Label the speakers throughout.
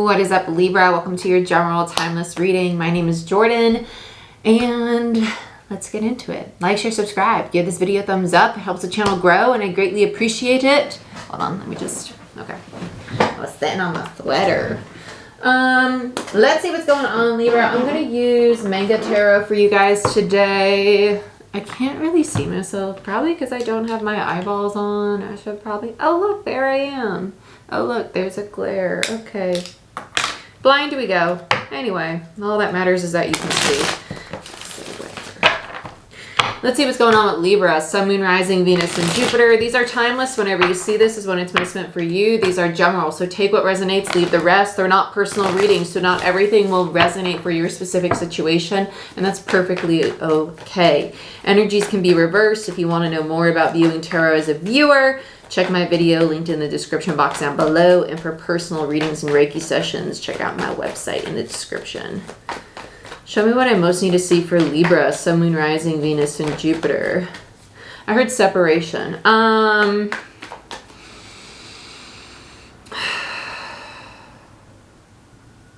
Speaker 1: What is up, Libra? Welcome to your general timeless reading. My name is Jordyn, and let's get into it. Like, share, subscribe. Give this video a thumbs up. It helps the channel grow, and I greatly appreciate it. Hold on, let me just... Okay. I was sitting on my sweater. Let's see what's going on, Libra. I'm going to use Manga Tarot for you guys today. I can't really see myself, probably because I don't have my eyeballs on. I should probably... Oh, look, there I am. Oh, look, there's a glare. Okay. Blind we go. Anyway, all that matters is that you can see. Let's see what's going on with Libra. Sun, Moon, Rising, Venus, and Jupiter. These are timeless. Whenever you see this is when it's most meant for you. These are general, so take what resonates, leave the rest. They're not personal readings, so not everything will resonate for your specific situation, and that's perfectly okay. Energies can be reversed. If you want to know more about viewing tarot as a viewer, check my video linked in the description box down below. And for personal readings and Reiki sessions, check out my website in the description. Show me what I most need to see for Libra, Sun, Moon, Rising, Venus, and Jupiter. I heard separation.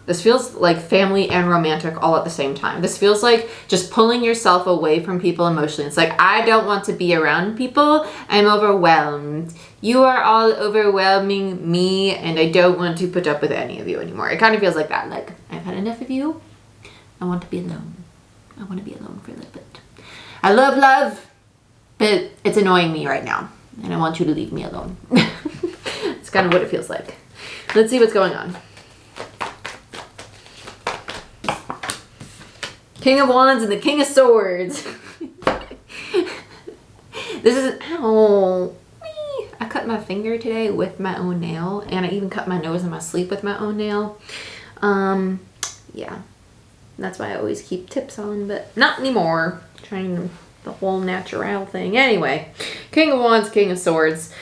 Speaker 1: This feels like family and romantic all at the same time. This feels like just pulling yourself away from people emotionally. It's like, I don't want to be around people. I'm overwhelmed. You are all overwhelming me, and I don't want to put up with any of you anymore. It kind of feels like that. Like, I've had enough of you. I want to be alone. I want to be alone for a little bit. I love love, but it's annoying me right now, and I want you to leave me alone. It's kind of what it feels like. Let's see what's going on. King of Wands and the King of Swords. This is... Ow. I cut my finger today with my own nail, and I even cut my nose in my sleep with my own nail. Yeah. That's why I always keep tips on, but not anymore. Trying the whole natural thing. Anyway, King of Wands, King of Swords.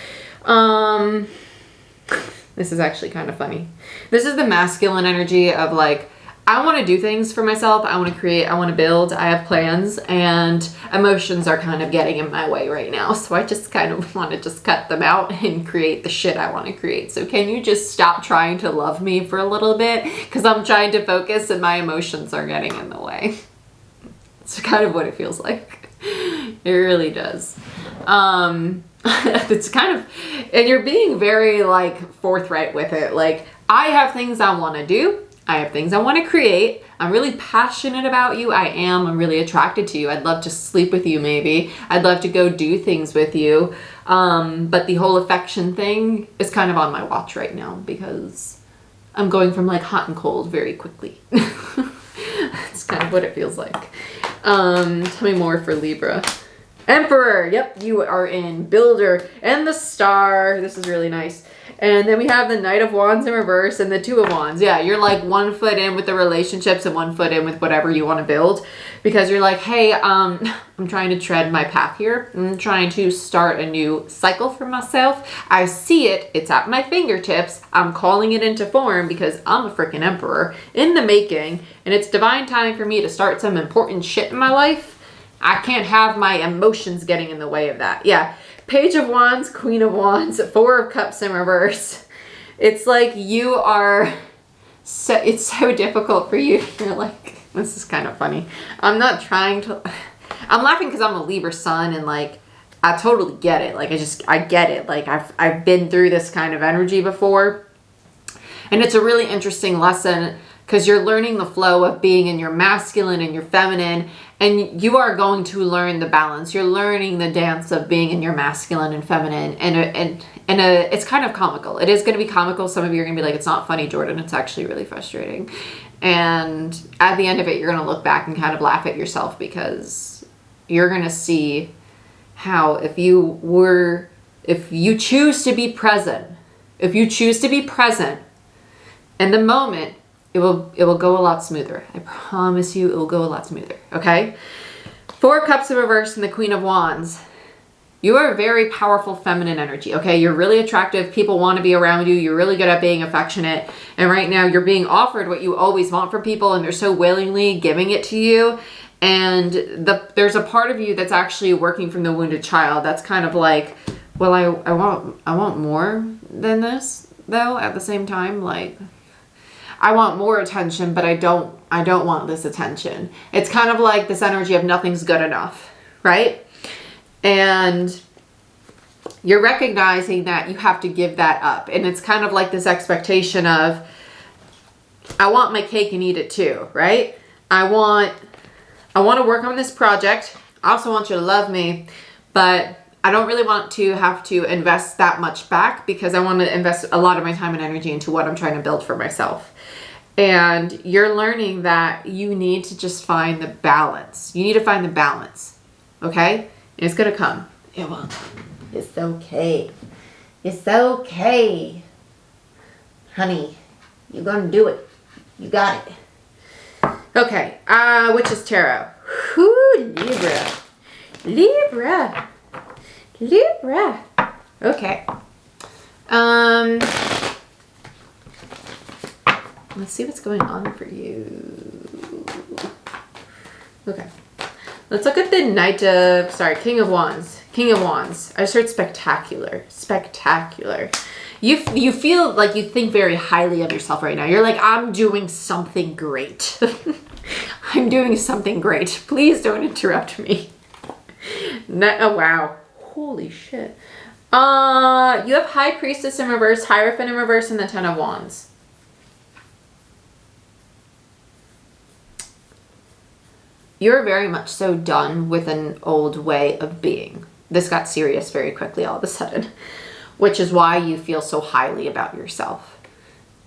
Speaker 1: This is actually kind of funny. This is the masculine energy of like, I want to do things for myself. I want to create. I want to build. I have plans, and emotions are kind of getting in my way right now. So I just kind of want to just cut them out and create the shit I want to create. So can you just stop trying to love me for a little bit? Because I'm trying to focus and my emotions are getting in the way. It's kind of what it feels like. It really does. It's kind of, and you're being very like forthright with it. Like, I have things I want to do. I have things I want to create. I'm really passionate about you. I'm really attracted to you. I'd love to sleep with you maybe. I'd love to go do things with you. But the whole affection thing is kind of on my watch right now because I'm going from like hot and cold very quickly. That's kind of what it feels like. Tell me more for Libra. Emperor. Yep, you are in Builder and the Star. This is really nice. And then we have the Knight of Wands in reverse and the Two of Wands. Yeah, you're like 1 foot in with the relationships and 1 foot in with whatever you want to build. Because you're like, hey, I'm trying to tread my path here. I'm trying to start a new cycle for myself. I see it. It's at my fingertips. I'm calling it into form because I'm a freaking emperor in the making. And it's divine time for me to start some important shit in my life. I can't have my emotions getting in the way of that. Yeah. Page of Wands, Queen of Wands, Four of Cups in reverse. It's like you are so, it's so difficult for you. You're like, this is kind of funny. I'm not trying to, I'm laughing because I'm a Libra sun and like, I totally get it. Like, I get it. Like, I've been through this kind of energy before. And it's a really interesting lesson because you're learning the flow of being in your masculine and your feminine, and you are going to learn the balance. You're learning the dance of being in your masculine and feminine, and it's kind of comical. It is going to be comical. Some of you are going to be like, it's not funny, Jordyn. It's actually really frustrating. And at the end of it, you're going to look back and kind of laugh at yourself because you're going to see how if you choose to be present, in the moment, it will go a lot smoother. I promise you it will go a lot smoother, okay? Four of Cups in reverse and the Queen of Wands. You are a very powerful feminine energy, okay? You're really attractive. People want to be around you. You're really good at being affectionate. And right now you're being offered what you always want from people, and they're so willingly giving it to you. And there's a part of you that's actually working from the wounded child. That's kind of like, well, I want more than this, though, at the same time. Like, I want more attention, but I don't want this attention. It's kind of like this energy of nothing's good enough, right? And you're recognizing that you have to give that up. And it's kind of like this expectation of, I want my cake and eat it too, right? I want to work on this project. I also want you to love me, but I don't really want to have to invest that much back because I want to invest a lot of my time and energy into what I'm trying to build for myself. And you're learning that you need to just find the balance. You need to find the balance, okay? And it's going to come. It will. It's okay. It's okay. Honey, you're going to do it. You got it. Okay, Witch's Tarot. Whoo, Libra. Libra. Libra. Okay. Let's see what's going on for you. Okay. Let's look at the King of Wands. King of Wands. I just heard spectacular. Spectacular. You feel like you think very highly of yourself right now. You're like, I'm doing something great. I'm doing something great. Please don't interrupt me. Oh, wow. Holy shit. You have High Priestess in reverse, Hierophant in reverse, and the Ten of Wands. You're very much so done with an old way of being. This got serious very quickly all of a sudden, which is why you feel so highly about yourself.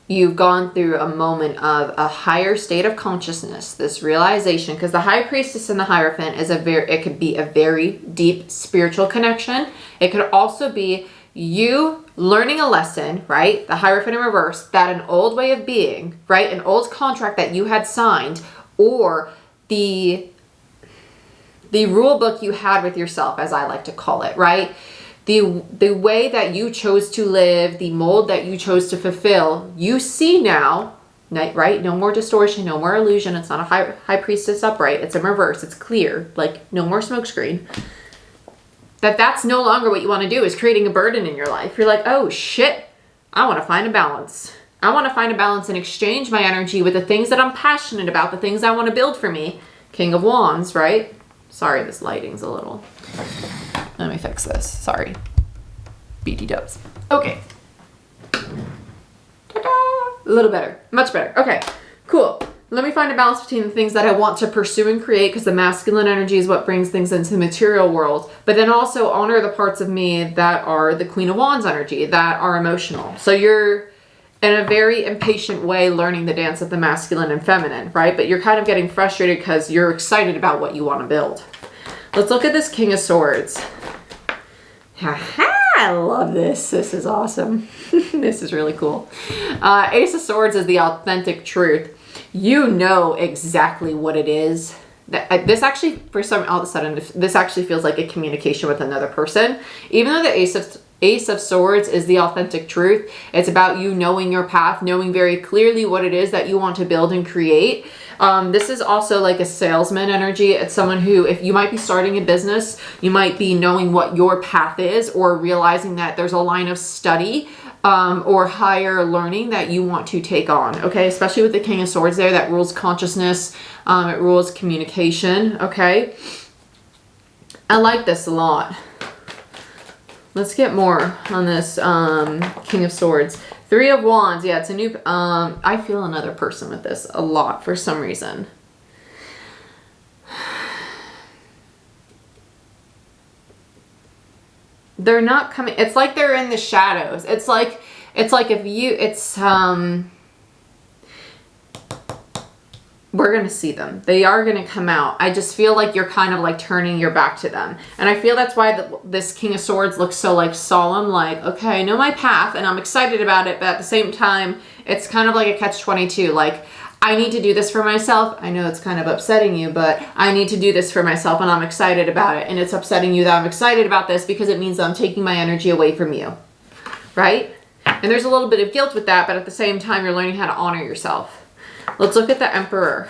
Speaker 1: You've gone through a moment of a higher state of consciousness, this realization, because the High Priestess and the Hierophant is it could be a very deep spiritual connection. It could also be you learning a lesson, right? The Hierophant in reverse, that an old way of being, right? An old contract that you had signed, or the rule book you had with yourself, as I like to call it, right? The way that you chose to live, the mold that you chose to fulfill, you see now, right? No more distortion, no more illusion. It's not a high priestess upright. It's in reverse. It's clear, like no more smokescreen. That's no longer what you want to do, is creating a burden in your life. You're like, oh shit, I want to find a balance. I want to find a balance and exchange my energy with the things that I'm passionate about, the things I want to build for me. King of Wands, right? Sorry, this lighting's a little... Let me fix this. Sorry. BT dubs. Okay. Ta-da! A little better. Much better. Okay, cool. Let me find a balance between the things that I want to pursue and create, because the masculine energy is what brings things into the material world, but then also honor the parts of me that are the Queen of Wands energy, that are emotional. So you're in a very impatient way learning the dance of the masculine and feminine, right? But you're kind of getting frustrated because you're excited about what you want to build. Let's look at this King of Swords. I love this. This is awesome. This is really cool. Ace of Swords is the authentic truth. You know exactly what it is. This actually, for some, all of a sudden, this actually feels like a communication with another person. Even though the Ace of Swords is the authentic truth, it's about you knowing your path, knowing very clearly what it is that you want to build and create. This is also like a salesman energy. It's someone who, if you might be starting a business, you might be knowing what your path is, or realizing that there's a line of study or higher learning that you want to take on, okay? Especially with the King of Swords there, that rules consciousness, it rules communication, okay? I like this a lot. Let's get more on this King of Swords. Three of Wands, yeah, it's a new, I feel another person with this a lot for some reason. They're not coming, it's like they're in the shadows. It's like if you, we're going to see them. They are going to come out. I just feel like you're kind of like turning your back to them. And I feel that's why this King of Swords looks so like solemn, like, okay, I know my path and I'm excited about it. But at the same time, it's kind of like a catch-22. Like, I need to do this for myself. I know it's kind of upsetting you, but I need to do this for myself and I'm excited about it. And it's upsetting you that I'm excited about this because it means I'm taking my energy away from you, right? And there's a little bit of guilt with that, but at the same time, you're learning how to honor yourself. Let's look at the Emperor.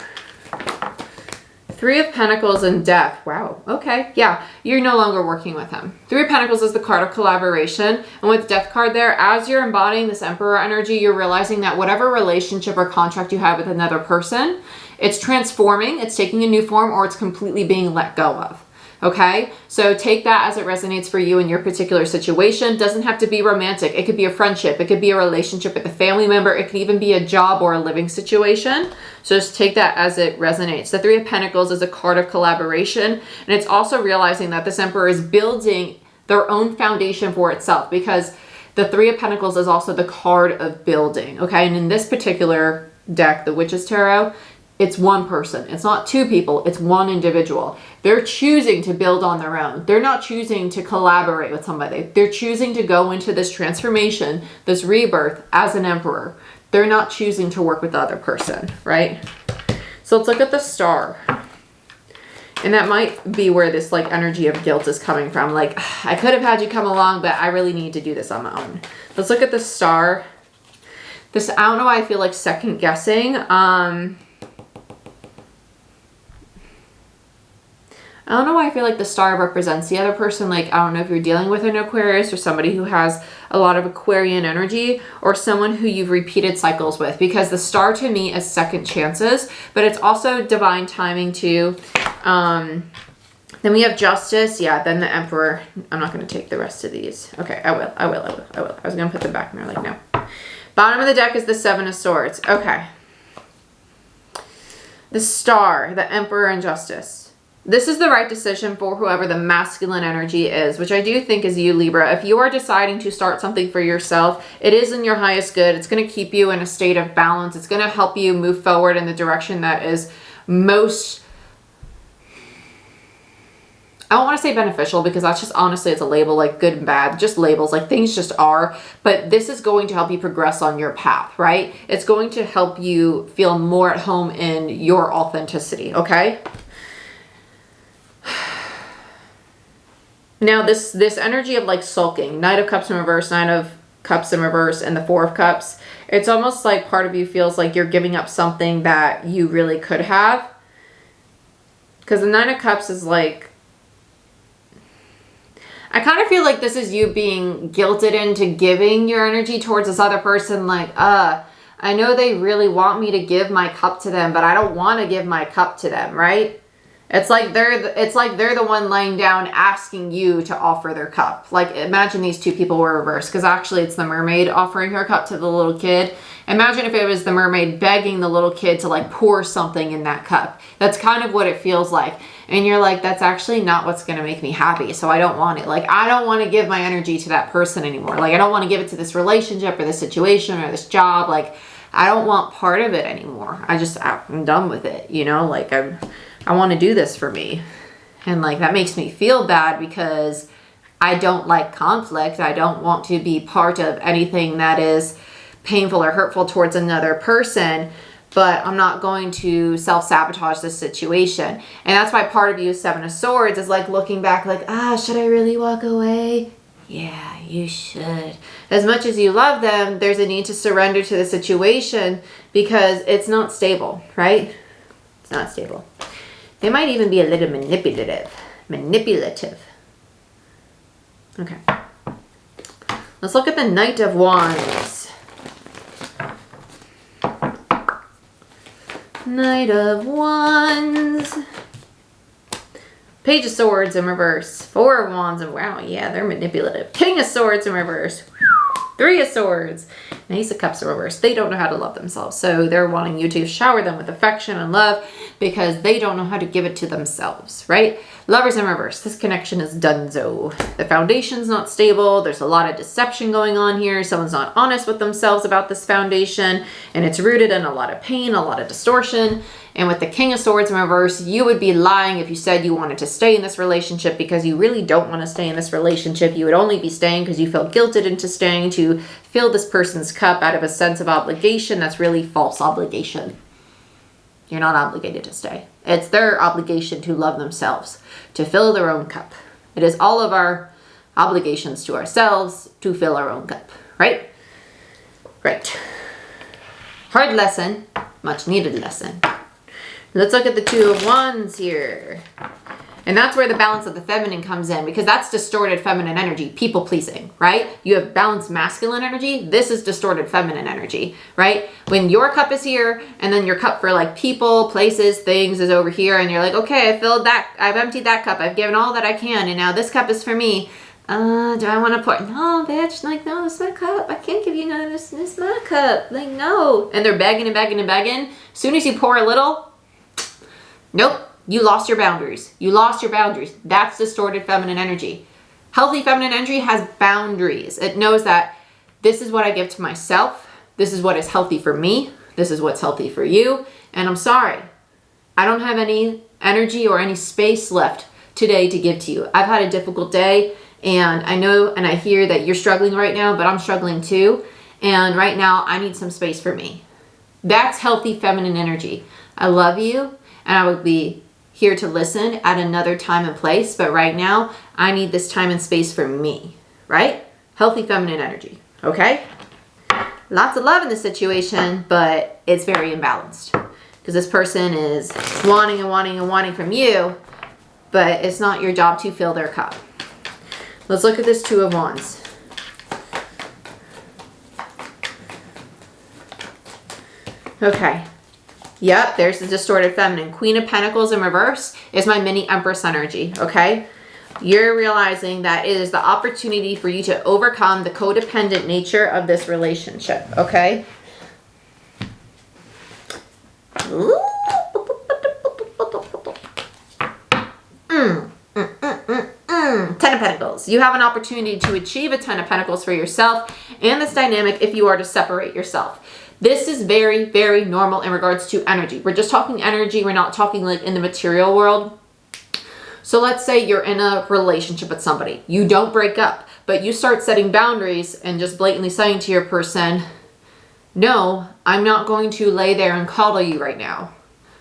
Speaker 1: Three of Pentacles and Death. Wow. Okay. Yeah. You're no longer working with him. Three of Pentacles is the card of collaboration. And with Death card there, as you're embodying this Emperor energy, you're realizing that whatever relationship or contract you have with another person, it's transforming, it's taking a new form, or it's completely being let go of. Okay, so take that as it resonates for you in your particular situation. Doesn't have to be romantic. It could be a friendship. It could be a relationship with a family member. It could even be a job or a living situation. So just take that as it resonates. The Three of Pentacles is a card of collaboration. And it's also realizing that this Emperor is building their own foundation for itself, because the Three of Pentacles is also the card of building. Okay, and in this particular deck, the Witch's Tarot, it's one person. It's not two people. It's one individual. They're choosing to build on their own. They're not choosing to collaborate with somebody. They're choosing to go into this transformation, this rebirth as an emperor. They're not choosing to work with the other person, right? So let's look at the Star. And that might be where this like energy of guilt is coming from. Like, I could have had you come along, but I really need to do this on my own. Let's look at the Star. This, I don't know why I feel like second guessing. I don't know why I feel like the Star represents the other person. Like, I don't know if you're dealing with an Aquarius or somebody who has a lot of Aquarian energy, or someone who you've repeated cycles with, because the Star to me is second chances, but it's also divine timing too. Then we have Justice. Yeah, then the Emperor. I'm not going to take the rest of these. Okay, I will. I was going to put them back and they're like, no. Bottom of the deck is the Seven of Swords. Okay. The Star, the Emperor, and Justice. This is the right decision for whoever the masculine energy is, which I do think is you, Libra. If you are deciding to start something for yourself, it is in your highest good. It's going to keep you in a state of balance. It's going to help you move forward in the direction that is most, I don't want to say beneficial, because that's just, honestly, it's a label, like good and bad, just labels, like things just are. But this is going to help you progress on your path, right? It's going to help you feel more at home in your authenticity, okay? Now this energy of like sulking, Knight of Cups in reverse, Nine of Cups in reverse, and the Four of Cups, it's almost like part of you feels like you're giving up something that you really could have. Because the Nine of Cups is like, I kind of feel like this is you being guilted into giving your energy towards this other person. Like, I know they really want me to give my cup to them, but I don't want to give my cup to them, right? It's like they're the one laying down asking you to offer their cup. Like, imagine these two people were reversed, because actually it's the mermaid offering her cup to the little kid. Imagine if it was the mermaid begging the little kid to like pour something in that cup. That's kind of what it feels like. And you're like, that's actually not what's going to make me happy, so I don't want it. Like, I don't want to give my energy to that person anymore. Like, I don't want to give it to this relationship or this situation or this job. Like, I don't want part of it anymore. I'm done with it, you know? Like, I want to do this for me. And like, that makes me feel bad, because I don't like conflict. I don't want to be part of anything that is painful or hurtful towards another person, but I'm not going to self-sabotage this situation. And that's why part of you, Seven of Swords, is like looking back like, should I really walk away? Yeah, you should. As much as you love them, there's a need to surrender to the situation, because it's not stable, right? It's not stable. They might even be a little manipulative. Okay. Let's look at the Knight of Wands. Knight of Wands. Page of Swords in reverse. Four of Wands, and wow, yeah, they're manipulative. King of Swords in reverse. Three of Swords. And Ace of Cups in reverse. They don't know how to love themselves. So they're wanting you to shower them with affection and love, because they don't know how to give it to themselves, right? Lovers in reverse. This connection is donezo. The foundation's not stable. There's a lot of deception going on here. Someone's not honest with themselves about this foundation, and it's rooted in a lot of pain, a lot of distortion. And with the King of Swords in reverse, you would be lying if you said you wanted to stay in this relationship, because you really don't want to stay in this relationship. You would only be staying because you felt guilted into staying to fill this person's cup out of a sense of obligation. That's really false obligation. You're not obligated to stay. It's their obligation to love themselves, to fill their own cup. It is all of our obligations to ourselves to fill our own cup, right? Right. Hard lesson, much needed lesson. Let's look at the Two of Wands here. And that's where the balance of the feminine comes in, because that's distorted feminine energy, people pleasing, right? You have balanced masculine energy. This is distorted feminine energy, right? When your cup is here and then your cup for like people, places, things is over here, and you're like, okay, I filled that, I've emptied that cup, I've given all that I can, and now this cup is for me. Do I want to pour? No, bitch. Like, no, it's my cup. I can't give you none of this. It's my cup. Like, no. And they're begging and begging and begging. As soon as you pour a little, nope. You lost your boundaries. You lost your boundaries. That's distorted feminine energy. Healthy feminine energy has boundaries. It knows that this is what I give to myself. This is what is healthy for me. This is what's healthy for you. And I'm sorry. I don't have any energy or any space left today to give to you. I've had a difficult day, and I know and I hear that you're struggling right now, but I'm struggling too. And right now I need some space for me. That's healthy feminine energy. I love you, and I would be here to listen at another time and place, but right now I need this time and space for me, right? Healthy feminine energy, okay? Lots of love in this situation, but it's very imbalanced because this person is wanting and wanting and wanting from you, but it's not your job to fill their cup. Let's look at this Two of Wands. Okay. Yep, there's the distorted feminine. Queen of Pentacles in reverse is my mini Empress energy, okay? You're realizing that it is the opportunity for you to overcome the codependent nature of this relationship, okay? Ten of Pentacles. You have an opportunity to achieve a Ten of Pentacles for yourself and this dynamic if you are to separate yourself. This is very, very normal in regards to energy. We're just talking energy. We're not talking like in the material world. So let's say you're in a relationship with somebody. You don't break up, but you start setting boundaries and just blatantly saying to your person, no, I'm not going to lay there and coddle you right now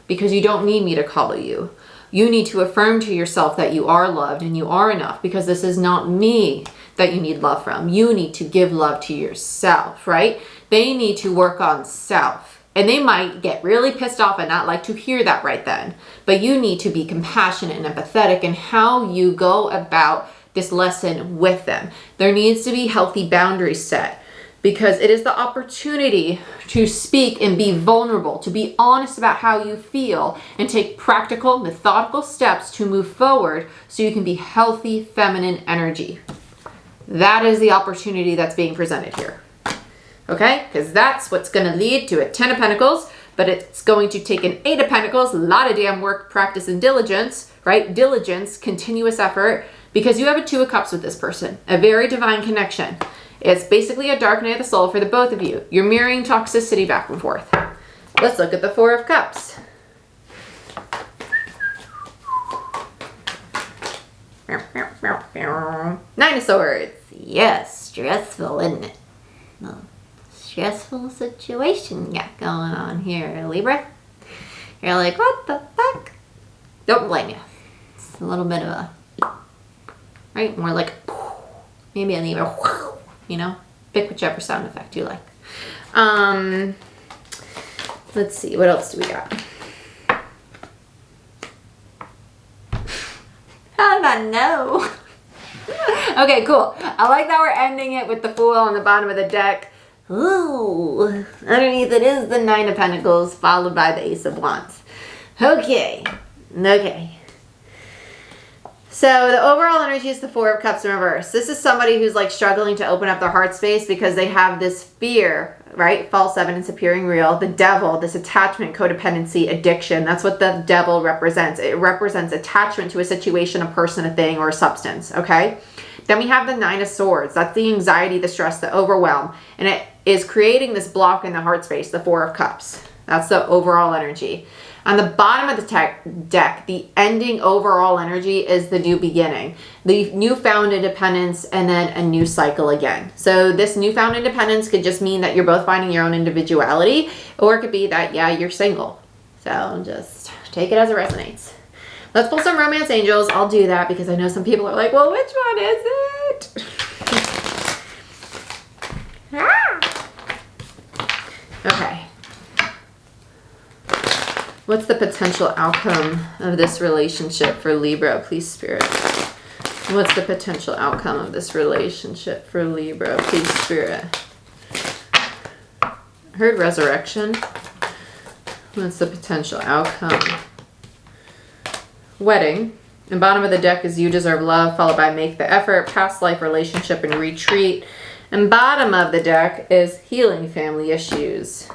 Speaker 1: because you don't need me to coddle you. You need to affirm to yourself that you are loved and you are enough, because this is not me that you need love from. You need to give love to yourself, right? They need to work on self. And they might get really pissed off and not like to hear that right then. But you need to be compassionate and empathetic in how you go about this lesson with them. There needs to be healthy boundaries set, because it is the opportunity to speak and be vulnerable, to be honest about how you feel, and take practical, methodical steps to move forward so you can be healthy feminine energy. That is the opportunity that's being presented here. Okay? Because that's what's going to lead to a Ten of Pentacles, but it's going to take an Eight of Pentacles, a lot of damn work, practice, and diligence, right? Diligence, continuous effort, because you have a Two of Cups with this person, a very divine connection. It's basically a dark night of the soul for the both of you. You're mirroring toxicity back and forth. Let's look at the Four of Cups. Nine of Swords. Yes, stressful, isn't it? Oh, stressful situation you got going on here, Libra. You're like, what the fuck? Don't blame you. It's a little bit of a, right? More like, maybe a Libra. You know, pick whichever sound effect you like. Let's see, what else do we got? How did I know? Okay, cool. I like that we're ending it with the Fool on the bottom of the deck. Ooh, underneath it is the Nine of Pentacles, followed by the Ace of Wands. Okay. So the overall energy is the Four of Cups in reverse. This is somebody who's like struggling to open up their heart space because they have this fear, right? False evidence appearing real. The devil, this attachment, codependency, addiction. That's what the devil represents. It represents attachment to a situation, a person, a thing, or a substance, okay? Then we have the Nine of Swords. That's the anxiety, the stress, the overwhelm. And it is creating this block in the heart space, the Four of Cups. That's the overall energy. On the bottom of the deck, the ending overall energy is the new beginning, the newfound independence, and then a new cycle again. So this newfound independence could just mean that you're both finding your own individuality, or it could be that, yeah, you're single. So just take it as it resonates. Let's pull some romance angels. I'll do that because I know some people are like, well, which one is it? Okay. What's the potential outcome of this relationship for Libra, please, Spirit? What's the potential outcome of this relationship for Libra, please, Spirit? I heard resurrection. What's the potential outcome? Wedding. And bottom of the deck is you deserve love, followed by make the effort, past life relationship, and retreat. And bottom of the deck is healing family issues.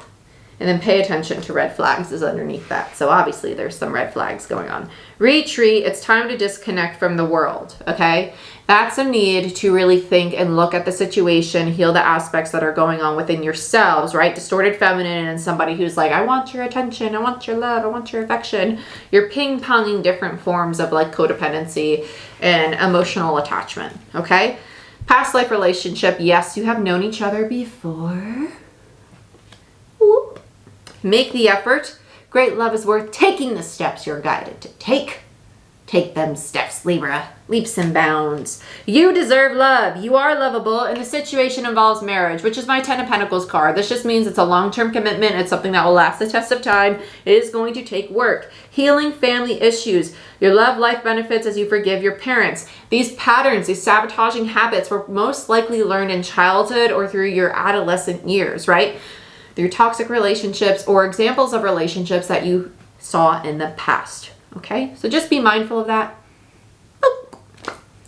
Speaker 1: And then pay attention to red flags is underneath that. So obviously there's some red flags going on. Retreat, it's time to disconnect from the world, okay? That's a need to really think and look at the situation, heal the aspects that are going on within yourselves, right? Distorted feminine and somebody who's like, I want your attention, I want your love, I want your affection. You're ping-ponging different forms of like codependency and emotional attachment, okay? Past life relationship, yes, you have known each other before. Whoop. Make the effort. Great love is worth taking the steps you're guided to take. Take them steps, Libra. Leaps and bounds. You deserve love. You are lovable, and the situation involves marriage, which is my 10 of Pentacles card. This just means it's a long-term commitment. It's something that will last the test of time. It is going to take work. Healing family issues. Your love life benefits as you forgive your parents. These patterns, these sabotaging habits were most likely learned in childhood or through your adolescent years, right? Through toxic relationships or examples of relationships that you saw in the past. Okay, so just be mindful of that.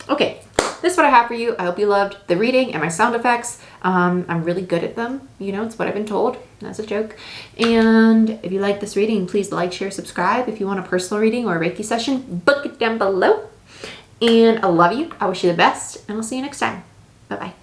Speaker 1: Okay, this is what I have for you. I hope you loved the reading and my sound effects. I'm really good at them. You know, it's what I've been told. That's a joke. And if you like this reading, please like, share, subscribe. If you want a personal reading or a Reiki session, book it down below. And I love you. I wish you the best, and I'll see you next time. Bye-bye.